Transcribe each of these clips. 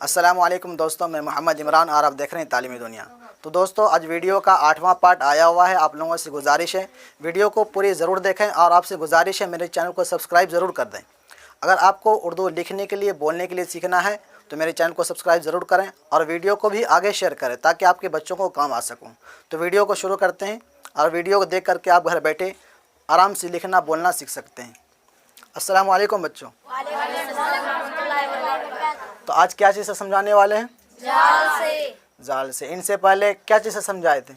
अस्सलामुअलैकुम दोस्तों, मैं मोहम्मद इमरान और आप देख रहे हैं तालीमी दुनिया। तो दोस्तों, आज वीडियो का 8वां पार्ट आया हुआ है। आप लोगों से गुजारिश है वीडियो को पूरी ज़रूर देखें और आपसे गुजारिश है मेरे चैनल को सब्सक्राइब ज़रूर कर दें। अगर आपको उर्दू लिखने के लिए, बोलने के लिए सीखना है तो मेरे चैनल को सब्सक्राइब ज़रूर करें और वीडियो को भी आगे शेयर करें ताकि आपके बच्चों को काम आ सकूँ। तो वीडियो को शुरू करते हैं और वीडियो को देख करके आप घर बैठे आराम से लिखना बोलना सीख सकते हैं। अस्सलामुअलैकुम बच्चों। तो आज क्या चीज़ से समझाने वाले हैं? जाल से। इनसे पहले क्या चीज़ से समझाए थे?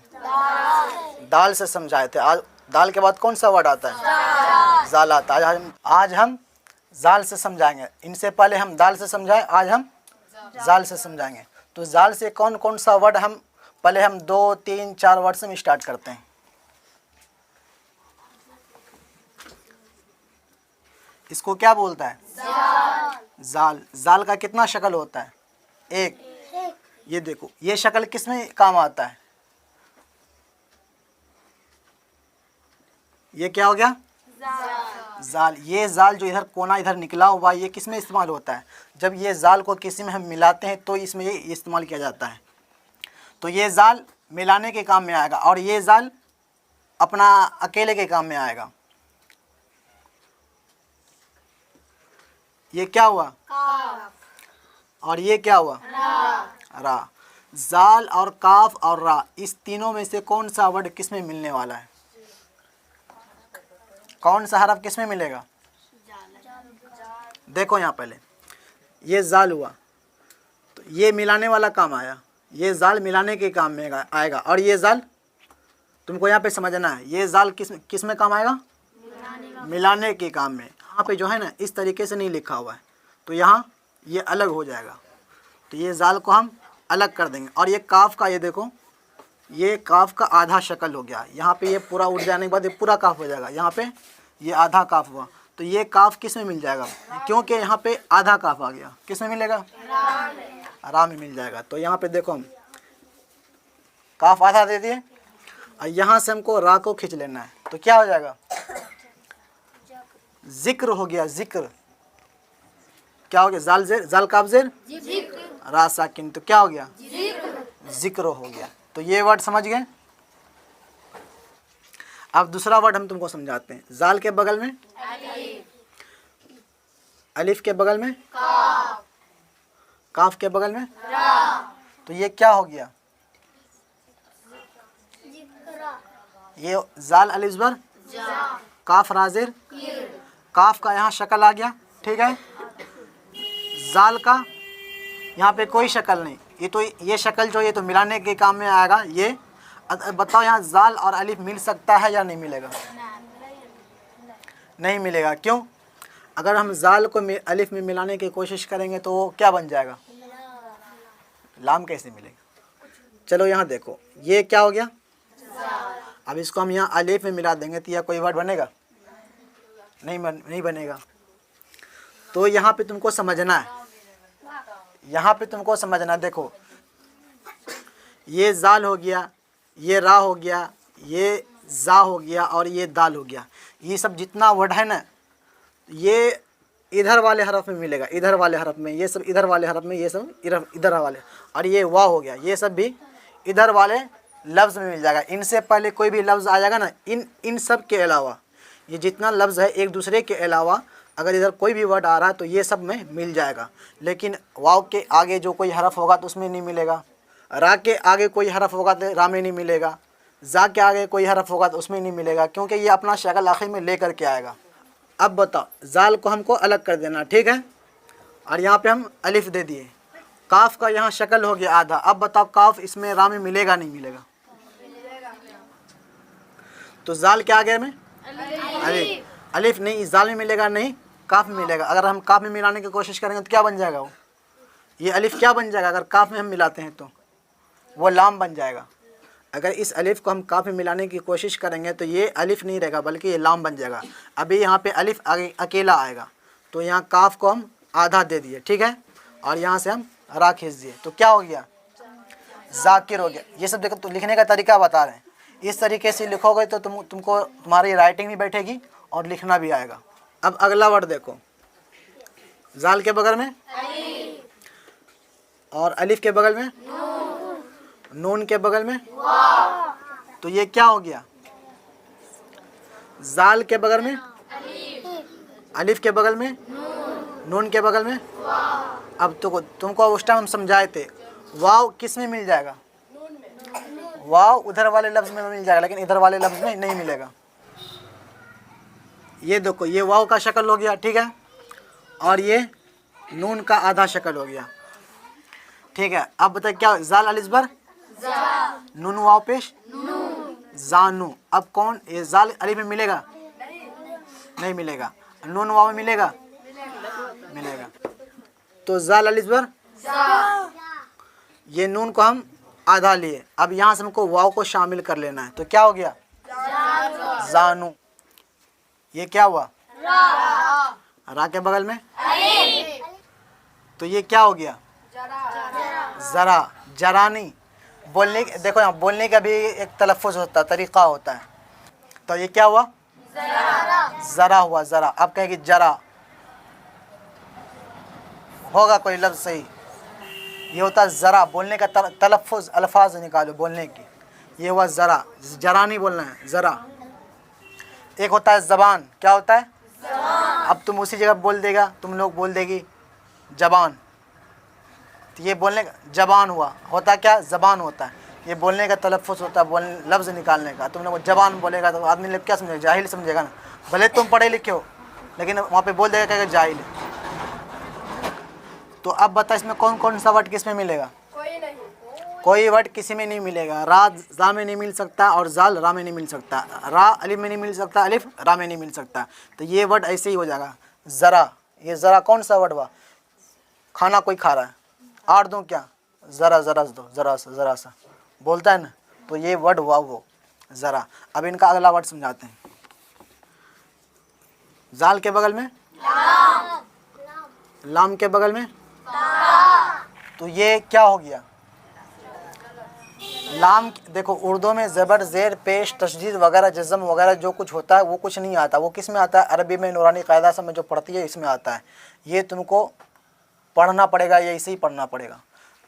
दाल से समझाए थे। आज दाल के बाद कौन सा वर्ड आता है? जाल आता है। आज हम जाल से समझाएंगे। इनसे पहले हम दाल से समझाए, आज हम जाल से समझाएंगे। तो जाल से कौन कौन सा वर्ड हम पहले हम 2, 3, 4 वर्ड से हम स्टार्ट करते हैं। इसको क्या बोलता है? जाल। जाल का कितना शक्ल होता है? एक। ये देखो, ये शक्ल किस में काम आता है? ये क्या हो गया? जाल। ये जाल जो इधर कोना इधर निकला हुआ, ये किस में इस्तेमाल होता है? जब ये जाल को किसी में हम मिलाते हैं तो इसमें ये इस्तेमाल किया जाता है। तो ये जाल मिलाने के काम में आएगा और ये जाल अपना अकेले के काम में आएगा। ये क्या हुआ? और ये क्या हुआ? रा। जाल और काफ और रा, इस तीनों में से कौन सा वर्ड किस में मिलने वाला है? कौन सा हरफ किस में मिलेगा? देखो यहाँ पहले ये जाल हुआ तो ये मिलाने वाला काम आया। ये जाल मिलाने के काम में आएगा और ये जाल तुमको यहाँ पे समझना है। ये जाल किस में काम आएगा? मिलाने के काम में। यहाँ पे जो है ना, इस तरीके से नहीं लिखा हुआ है तो यहाँ ये अलग हो जाएगा। तो ये जाल को हम अलग कर देंगे। और ये काफ का, ये देखो, ये काफ का आधा शक्ल हो गया। यहाँ पे ये पूरा उठ जाने के बाद ये पूरा काफ हो जाएगा। यहाँ पे ये आधा काफ हुआ तो ये काफ किस में मिल जाएगा? क्योंकि यहाँ पे आधा काफ आ गया, किस में मिलेगा? रा में मिल जाएगा। तो यहाँ पे देखो, हम काफ आधा दे दिए और यहाँ से हमको रा को खींच लेना है तो क्या हो जाएगा? जिक्र हो गया। जिक्र क्या हो गया? जाल जेर, जाल काफ जेर, रा साकिन, तो क्या हो गया? जिक्र हो गया। तो ये वर्ड समझ गए। अब दूसरा वर्ड हम तुमको समझाते हैं। जाल के बगल में अलिफ के बगल में काफ के बगल में तो ये क्या हो गया? ये जाल अलिफ बर काफ राजेर, काफ का यहाँ शक्ल आ गया, ठीक है। जाल का यहाँ पे कोई शक्ल नहीं। ये शक्ल जो, ये तो मिलाने के काम में आएगा। ये बताओ, यहाँ जाल और अलिफ मिल सकता है या नहीं मिलेगा? नहीं मिलेगा। क्यों? अगर हम जाल को अलिफ में मिलाने की कोशिश करेंगे तो वो क्या बन जाएगा? लाम कैसे मिलेगा? चलो यहाँ देखो, ये क्या हो गया? अब इसको हम यहाँ अलिफ में मिला देंगे तो यह कोई वर्ड बनेगा? नहीं बनेगा। तो यहाँ पे तुमको समझना है, यहाँ पे तुमको समझना। देखो, ये जाल हो गया, ये रा हो गया, ये जा हो गया और ये दाल हो गया। ये सब जितना वर्ड है ना, ये इधर वाले हरफ में मिलेगा, इधर वाले हरफ में, ये सब इधर वाले हरफ में, ये सब इधर वाले। और ये वाह हो गया, ये सब भी इधर वाले लफ्ज़ में मिल जाएगा। इनसे पहले कोई भी लफ्ज़ आ जाएगा ना, इन सब के अलावा, ये जितना लफ्ज़ है एक दूसरे के अलावा अगर इधर कोई भी वर्ड आ रहा है तो ये सब में मिल जाएगा। लेकिन वाव के आगे जो कोई हरफ होगा तो उसमें नहीं मिलेगा। रा के आगे कोई हरफ होगा तो रा में नहीं मिलेगा। जा के आगे कोई हरफ होगा तो उसमें नहीं मिलेगा, क्योंकि ये अपना शक्ल आखिर में ले करके आएगा। अब बताओ, जाल को हमको अलग कर देना, ठीक है। और यहाँ पे हम अलिफ दे दिए। काफ का यहाँ शक्ल हो गया आधा। अब बताओ, काफ इसमें रा में मिलेगा नहीं मिलेगा? तो जाल के आगे में अलिफ, अलिफ नहीं, जाल में मिलेगा नहीं, काफ में मिलेगा। अगर हम काफ में मिलाने की कोशिश करेंगे तो क्या बन जाएगा? वो ये अलिफ क्या बन जाएगा? अगर काफ में हम मिलाते हैं तो वो लाम बन जाएगा। अगर इस अलिफ को हम काफ में मिलाने की कोशिश करेंगे तो ये अलिफ नहीं रहेगा बल्कि ये लाम बन जाएगा। अभी यहाँ पे अलिफ आगे अकेला आएगा तो यहाँ काफ को हम आधा दे दिए, ठीक है। और यहाँ से हम रा खींच दिए तो क्या हो गया? जाकिर हो गया। ये सब देखो, तो लिखने का तरीका बता रहे हैं। इस तरीके से लिखोगे तो तुमको तुम्हारी राइटिंग भी बैठेगी और लिखना भी आएगा। अब अगला वर्ड देखो, जाल के बगल में और अलिफ के बगल में नून के बगल में तो ये क्या हो गया? जाल के बगल में अलिफ के बगल में नून के बगल में। अब तो तुमको उस टाइम हम समझाए थे, वाव किस में मिल जाएगा? वाव उधर वाले लफ्ज़ में मिल जाएगा, लेकिन इधर वाले लफ्ज़ में नहीं मिलेगा। ये देखो, ये वाव का शक्ल हो गया, ठीक है, और ये नून का आधा शक्ल हो गया, ठीक है। अब बताए क्या? जाल अलिफ बर नून वाव पेश जानू। अब कौन ये जाल अलिफ में मिलेगा? नहीं मिलेगा। नून वाव में मिलेगा? मिलेगा। तो जाल अलिफ बर ये नून को हम आधा लिए, अब यहाँ से हमको वाव को शामिल कर लेना है, तो क्या हो गया? जानू। ये क्या हुआ? रा के बगल में तो ये क्या हो गया? जरा। जरा नहीं बोलने, देखो यहाँ बोलने का भी एक तलफ़ुज़ होता है, तरीक़ा होता है। तो ये क्या हुआ? ज़रा हुआ, ज़रा। अब कहेंगे जरा, होगा कोई लफ्ज़ सही? ये होता है ज़रा, बोलने का तलफ़ुज़, अल्फाज निकालो बोलने की। ये हुआ ज़रा, जरा नहीं बोलना है, ज़रा। एक होता है ज़बान, क्या होता है? अब तुम उसी जगह बोल देगा, तुम लोग बोल देगी ज़बान, तो ये बोलने का ज़बान हुआ। होता क्या? ज़बान होता है, ये बोलने का तलफ़ुज़ होता है, बोल लफ्ज़ निकालने का। तुमने वो ज़बान बोलेगा तो आदमी लोग क्या समझेगा? जाहिल समझेगा ना। भले तुम पढ़े लिखे हो, लेकिन वहाँ पे बोल देगा क्या? जाहिल है। तो अब बता, इसमें कौन कौन सा वर्ड किस में मिलेगा? कोई वर्ड किसी में नहीं मिलेगा। रा जा में नहीं मिल सकता और जाल रा में नहीं मिल सकता। रा अलिफ में नहीं मिल सकता, अलिफ रा में नहीं मिल सकता। तो ये वर्ड ऐसे ही हो जाएगा ज़रा। ये ज़रा कौन सा वर्ड हुआ? खाना कोई खा रहा है, आड़ दूँ क्या? ज़रा ज़रा दो, ज़रा सा, ज़रा सा बोलता है ना, तो ये वर्ड हुआ वो ज़रा। अब इनका अगला वर्ड समझाते हैं। जाल के बगल में लाम के बगल में तो ये क्या हो गया? लाम। देखो उर्दू में ज़बर ज़ेर पेश तशदीद वगैरह जज़म वगैरह जो कुछ होता है वो कुछ नहीं आता। वो किस में आता है? अरबी में नूरानी कायदा से में जो पढ़ती है इसमें आता है। ये तुमको पढ़ना पड़ेगा, ये इसे ही पढ़ना पड़ेगा।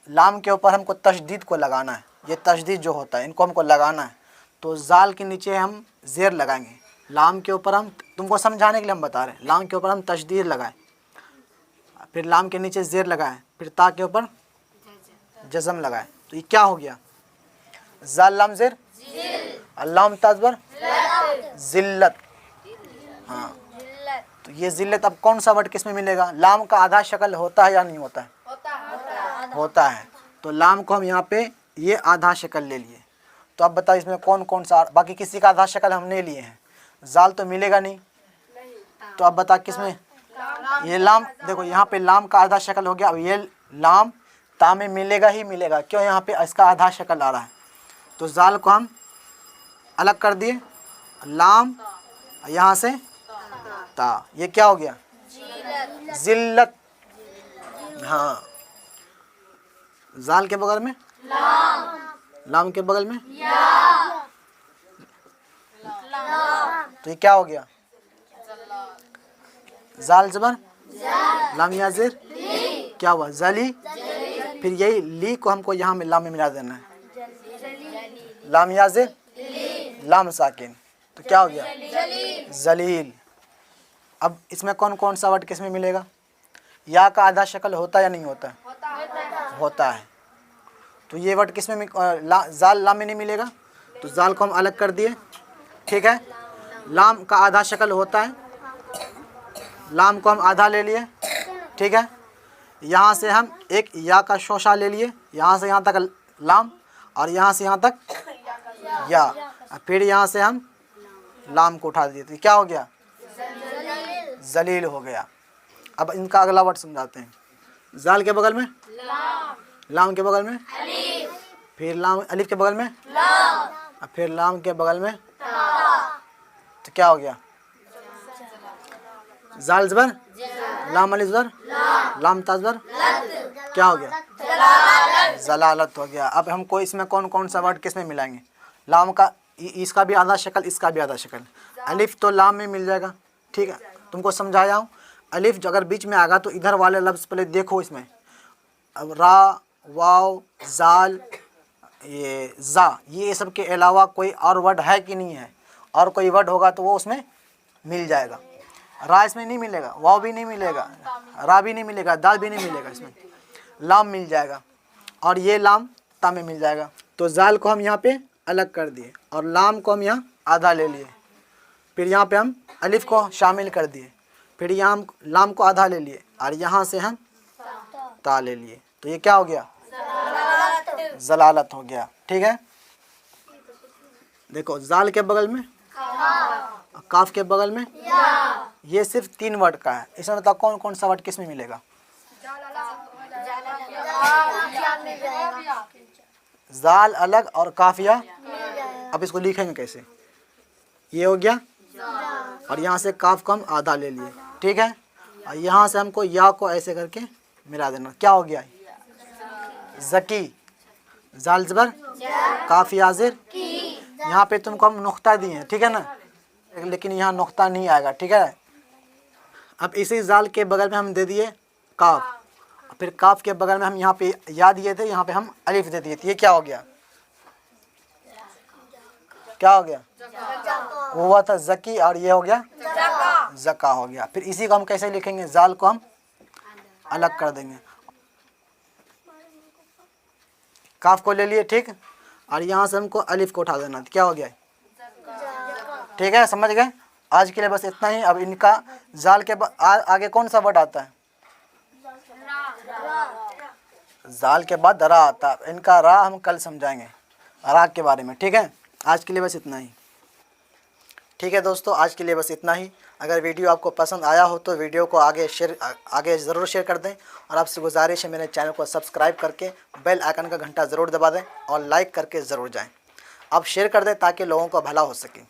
लाम के ऊपर हमको तशदीद को लगाना है, ये तशदीद जो होता है इनको हमको लगाना है। तो जाल के नीचे हम ज़ेर लगाएंगे, लाम के ऊपर हम, तुमको समझाने के लिए हम बता रहे हैं, लाम के ऊपर हम तशदीद लगाएं, फिर लाम के नीचे ज़ेर लगाएं, फिर ता के ऊपर जज़म लगाएं। तो ये क्या हो गया? जाल लाम ज़ेर अल्लाम ताज़बर ज़िल्लत। हाँ, तो ये ज़िल्लत। अब कौन सा वर्ड किस में मिलेगा? लाम का आधा शक्ल होता है या नहीं होता है? होता है। तो लाम को हम यहाँ पे ये आधा शक्ल ले लिए। तो अब बताओ इसमें कौन कौन सा, बाकी किसी का आधा शक्ल हमने लिए हैं। जाल तो मिलेगा नहीं, तो अब बता किस में? ये लाम। देखो यहाँ पे लाम का आधा शक्ल हो गया। अब ये लाम ता में मिलेगा ही मिलेगा, क्यों? यहाँ पे इसका आधा शक्ल आ रहा है। तो जाल को हम अलग कर दिए, लाम यहाँ से ता, ये क्या हो गया? ज़िल्लत। हाँ, जाल के बगल में लाम के बगल में तो ये क्या हो गया? जाल ज़बर लाम या ज़ेर क्या हुआ? जली। फिर यही ली को हमको यहाँ में लाम में मिला देना है, लाम या ज़ेर लाम साकिन, तो क्या हो गया? जलील। अब इसमें कौन कौन सा वर्ड किस में मिलेगा? या का आधा शक्ल होता है या नहीं होता है? होता है। तो ये वर्ड किस में जाल लाम में नहीं मिलेगा, तो जाल को हम अलग कर दिए, ठीक है। लाम का आधा शक्ल होता है, लाम को हम आधा ले लिए, ठीक है। यहाँ से हम एक या का शोशा ले लिए, यहाँ से यहाँ तक लाम और यहाँ से यहाँ तक या, फिर यहाँ से हम लाम को उठा दिए, तो क्या हो गया? जलील हो गया। अब इनका अगला वर्ड समझाते हैं। जाल के बगल में लाम के बगल में फिर लाम अलिफ के बगल में फिर लाम के बगल में, तो क्या हो गया? जाल ज़बर लाम अलिफ ज़बर लाम ता ज़बर क्या हो गया? जलालत हो गया। अब हमको इसमें कौन कौन सा वर्ड किस में मिलाएंगे? लाम का इसका भी आधा शक्ल, इसका भी आधा शक्ल। अलिफ तो लाम में मिल जाएगा, ठीक है, तुमको समझाया हूँ। अलिफ जो अगर बीच में आएगा तो इधर वाले लफ्ज़ पहले देखो इसमें। अब रा वाव, जाल, ये जा, ये सब के अलावा कोई और वर्ड है कि नहीं है? और कोई वर्ड होगा तो वो उसमें मिल जाएगा। रा इसमें नहीं मिलेगा, वाव भी नहीं मिलेगा, रा भी नहीं मिलेगा, दाल भी नहीं मिलेगा, इसमें लाम मिल जाएगा और ये लाम ता में मिल जाएगा। तो जाल को हम यहाँ पे अलग कर दिए और लाम को हम यहाँ आधा ले लिए, फिर यहाँ पे हम अलिफ को शामिल कर दिए, फिर यहाँ हम लाम को आधा ले लिए और यहाँ से हम ता ले लिए। तो ये क्या हो गया? जलालत हो गया। ठीक है, देखो जाल के बगल में काफ के बगल में ये सिर्फ 3 वर्ड का है। इसमें बताओ कौन कौन सा वर्ड किस में मिलेगा? जाल अलग और काफिया। अब इसको लिखेंगे कैसे? ये हो गया और यहाँ से काफ को हम आधा ले लिए। ठीक है, और यहाँ से हमको या को ऐसे करके मिला देना। क्या हो गया? ज़की, जाल ज़बर, काफी आजिर। यहाँ पे तुमको हम नुक्ता दिए हैं, ठीक है ना, लेकिन यहाँ नुक्ता नहीं आएगा। ठीक है, अब इसी जाल के बगल में हम दे दिए काफ, फिर काफ के बगल में हम यहाँ पे या दिए थे, यहाँ पे हम अलिफ दे दिए थे। ये क्या हो गया? क्या हो गया? वो हुआ था ज़की और ये हो गया ज़का हो गया। फिर इसी को हम कैसे लिखेंगे? जाल को हम अलग कर देंगे, काफ को ले लिए, ठीक, और यहाँ से हमको अलिफ को उठा देना। क्या हो गया? ठीक है, समझ गए? आज के लिए बस इतना ही। अब इनका जाल के आगे कौन सा वर्ड आता है? जाल के बाद रा आता है। इनका रा हम कल समझाएंगे, रा के बारे में। ठीक है, आज के लिए बस इतना ही। ठीक है दोस्तों, आज के लिए बस इतना ही। अगर वीडियो आपको पसंद आया हो तो वीडियो को आगे ज़रूर शेयर कर दें और आपसे गुजारिश है मेरे चैनल को सब्सक्राइब करके बेल आइकन का घंटा ज़रूर दबा दें और लाइक करके ज़रूर जाएं। आप शेयर कर दें ताकि लोगों को भला हो सके।